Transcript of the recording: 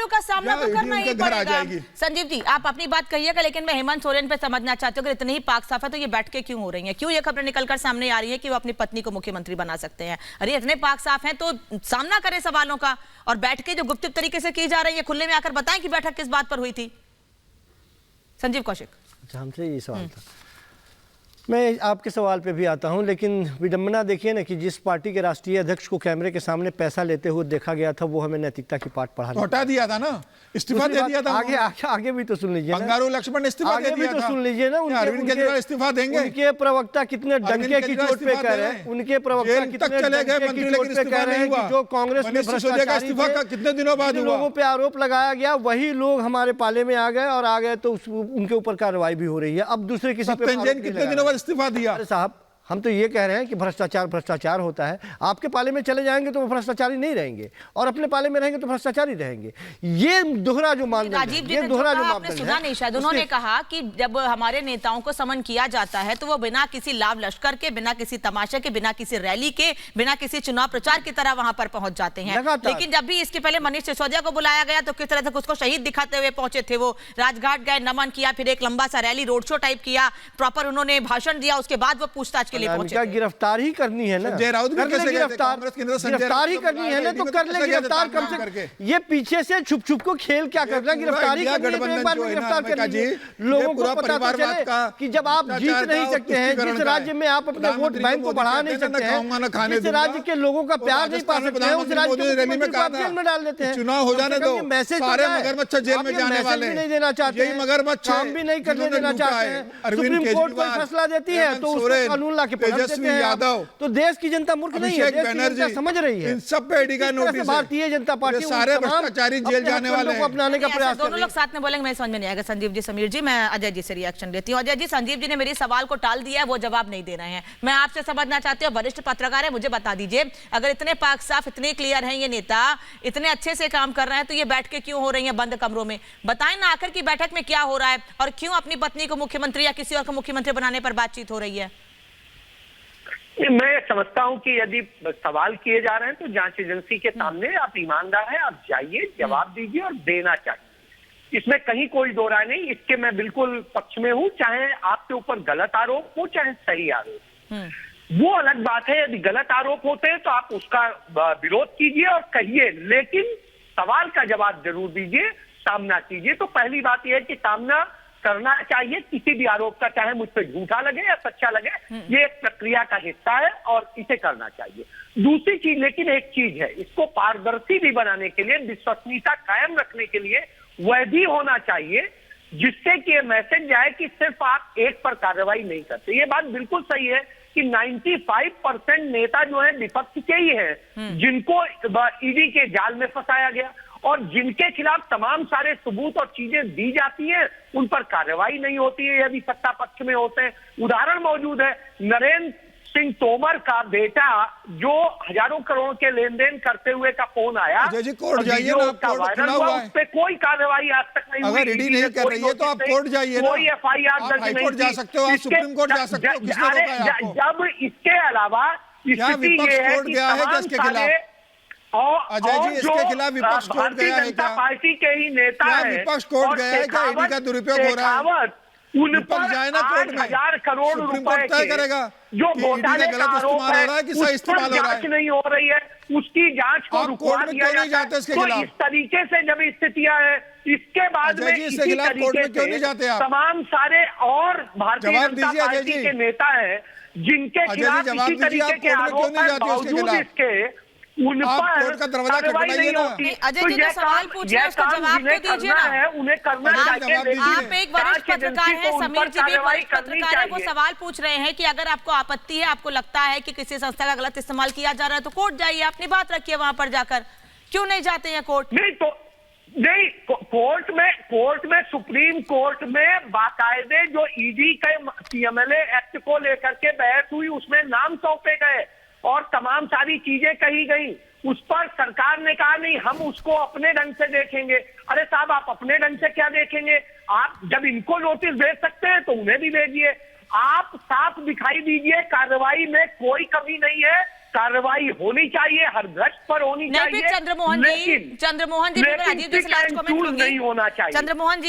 का सामना तो करना ही पड़ेगा। संजीव जी, आप अपनी बात कहिएगा, लेकिन मैं हेमंत सोरेन पे समझना चाहती हूँ, अगर इतनी ही पाक साफ है तो ये बैठ के क्यों हो रही है? क्यों ये खबरें निकलकर सामने आ रही है कि वो अपनी पत्नी को मुख्यमंत्री बना सकते हैं? अरे इतने पाक साफ हैं तो सामना करें सवालों का, और बैठ के जो गुप्त तरीके से की जा रही है खुले में आकर बताएं कि बैठक किस बात पर हुई थी। संजीव कौशिक, अच्छा, हमसे ये सवाल था। मैं आपके सवाल पे भी आता हूं, लेकिन विडंबना देखिए ना कि जिस पार्टी के राष्ट्रीय अध्यक्ष को कैमरे के सामने पैसा लेते हुए देखा गया था, वो हमें नैतिकता की पाठ पढ़ा हटा दिया था ना, इस्तीफा दे दिया था। आगे भी तो सुन लीजिए, बंगारू लक्ष्मण ने इस्तीफा दे दिया था। तो सुन लीजिए ना, अरविंद केजरीवाल इस्तीफा देंगे। उनके प्रवक्ता कितने डंके की चोट पे कह रहे हैं, उनके प्रवक्ता कितने चले गए मंत्री, लेकिन इस्तीफा नहीं हुआ। जो कांग्रेस में इस्तीफा कितने दिनों बाद हुआ, लोगों पे आरोप लगाया गया, वही लोग हमारे पाले में आ गए, और आ गए तो उनके ऊपर कार्रवाई भी हो रही है। अब दूसरे किसी पे कितने दिनों बाद इस्तीफा दिया? साहब, हम तो ये कह रहे हैं कि भ्रष्टाचार होता है। आपके पाले में चले जाएंगे तो वो भ्रष्टाचारी नहीं रहेंगे, और अपने पाले में रहेंगे तो भ्रष्टाचारी रहेंगे। ये दोहरा जो मानदंड है, ये दोहरा जो मानदंड है। सुना नहीं शायद, उन्होंने कहा कि जब हमारे नेताओं को समन किया जाता है तो वो बिना किसी लाभ लश्कर के, बिना किसी तमाशे के, बिना किसी रैली के, बिना किसी चुनाव प्रचार की तरह वहां पर पहुंच जाते हैं। लेकिन जब भी इसके पहले मनीष सिसोदिया को बुलाया गया तो किस तरह से उसको शहीद दिखाते हुए पहुंचे थे। वो राजघाट गए, नमन किया, फिर एक लंबा सा रैली रोड शो टाइप किया, प्रॉपर उन्होंने भाषण दिया, उसके बाद वो पूछताछ के लिए पहुंचे। गिरफ्तार ही करनी है ना, गिरफ्तार ही करनी है ना, तो कर ले गिरफ्तार कम से। ये पीछे से छुप छुप को खेल क्या करना, गिरफ्तारी गिरफ्तार करनी है। लोगों को पता तो चले कि जब आप जीत नहीं सकते हैं, जिस राज्य में आप अपने वोट बैंक को बढ़ा नहीं सकते हैं, जिस राज्य के लोगों का प्यार नहीं पा सकते हैं, उस राज्य को जेल में डाल देते हैं। चुनाव हो जाने दो, मैसेज सारे मगरमच्छ जेल में जाने वाले नहीं देना चाहते हैं, मगरमच्छ काम भी नहीं करने देना चाहते हैं। सुप्रीम कोर्ट कोई फैसला देती है तो उसको कानून ला के पलट देते हैं। यादव, तो देश की जनता मूर्ख नहीं है, देश की जनता समझ रही है। इन सब पे ईडी का नोटिस है। भारतीय जनता पार्टी सारे भ्रष्टाचारी जेल जाने वाले हैं। अपनाने का प्रयास। दोनों लोग साथ में बोलेंगे, मैं समझ में नहीं आएगा। संजीव जी, समीर जी, मैं अजय जी से रिएक्शन लेती हूँ। अजय जी, संजीव जी ने मेरे सवाल को टाल दिया है, वो जवाब नहीं दे रहे हैं। मैं आपसे समझना चाहती हूँ, वरिष्ठ पत्रकार है, मुझे बता दीजिए, अगर इतने पाक साफ, इतने क्लियर हैं ये नेता, इतने अच्छे से काम कर रहे हैं, तो ये बैठ के क्यों हो रही है बंद कमरों में? बताएं ना आखिर की बैठक में क्या हो रहा है, और क्यों अपनी पत्नी को मुख्यमंत्री या किसी और को मुख्यमंत्री बनाने पर बातचीत हो रही है? मैं समझता हूं कि यदि सवाल किए जा रहे हैं तो जांच एजेंसी के सामने आप ईमानदार हैं, आप जाइए, जवाब दीजिए, और देना चाहिए। इसमें कहीं कोई दो राय नहीं, इसके मैं बिल्कुल पक्ष में हूं, चाहे आपके ऊपर गलत आरोप हो चाहे सही आरोप। वो अलग बात है, यदि गलत आरोप होते हैं तो आप उसका विरोध कीजिए और कहिए, लेकिन सवाल का जवाब जरूर दीजिए, सामना कीजिए। तो पहली बात यह है कि सामना करना चाहिए किसी भी आरोप का, चाहे मुझ पर झूठा लगे या सच्चा लगे, ये एक प्रक्रिया का हिस्सा है और इसे करना चाहिए। दूसरी चीज, लेकिन एक चीज है, इसको पारदर्शी भी बनाने के लिए, विश्वसनीयता कायम रखने के लिए वह भी होना चाहिए जिससे कि ये मैसेज जाए कि सिर्फ आप एक पर कार्रवाई नहीं करते। ये बात बिल्कुल सही है कि 95% नेता जो है विपक्ष के ही हैं जिनको ईडी के जाल में फंसाया गया, और जिनके खिलाफ तमाम सारे सबूत और चीजें दी जाती हैं उन पर कार्रवाई नहीं होती है, यदि सत्ता पक्ष में होते हैं। उदाहरण मौजूद है, नरेंद्र सिंह तोमर का बेटा जो हजारों करोड़ के लेन देन करते हुए का फोन आया, कोर्ट जाइए ना, वायरल हुआ, उस पर कोई कार्रवाई आज तक नहीं हुई। अगर ईडी नहीं कर रही है तो आप कोर्ट जाइए ना, कोई FIR दर्ज नहीं जा सकते हो, आप सुप्रीम कोर्ट जा सकते हो। जब इसके अलावा स्थिति ये है कि अजय जी, इसके खिलाफ विपक्ष कोर्ट गया है क्या? पार्टी के ही नेता हैं, विपक्ष कोर्ट गया है क्या? ईडी का दुरुपयोग हो रहा है, उन पर जाए ना कोर्ट में, 8,000 करोड़ रुपए तय करेगा जो घोटाले का आरोप है, उस पर जांच नहीं हो रही है, उसकी जांच को रुकवा दिया जाता है। तो इस तरीके से जब स्थितियां हैं, इसके बाद में इसी तरीके से तमाम सारे और भारतीय जनता पार्टी के नेता हैं जिनके खिलाफ इसी तरीके के आरोप हैं, बावजूद इसके उन पर कार्रवाई नहीं होती। अजय जी जो सवाल पूछ रहे हैं उसका जवाब तो दीजिए ना, उन्हें करना चाहिए। आप एक वरिष्ठ पत्रकार हैं, समीर जी भी एक वरिष्ठ पत्रकार है, वो सवाल पूछ रहे हैं कि अगर आपको आपत्ति है, आपको लगता है कि किसी संस्था का गलत इस्तेमाल किया जा रहा है तो कोर्ट जाइए, अपनी बात रखिए वहां पर जाकर। क्यों नहीं जाते हैं कोर्ट? नहीं, कोर्ट में सुप्रीम कोर्ट में बाकायदे जो ईडी के PMLA एक्ट को लेकर के बहस हुई, उसमें नाम सौंपे गए और तमाम सारी चीजें कही गई। उस पर सरकार ने कहा नहीं, हम उसको अपने ढंग से देखेंगे। अरे साहब, आप अपने ढंग से क्या देखेंगे? आप जब इनको नोटिस भेज सकते हैं तो उन्हें भी भेजिए। आप साफ दिखाई दीजिए, कार्रवाई में कोई कमी नहीं है, कार्रवाई होनी चाहिए, हर भ्रष्ट पर होनी नहीं, चाहिए। चंद्रमोहन जी, लेकिन राजीव जी से लास्ट कमेंट नहीं होना चाहिए। चंद्रमोहन जी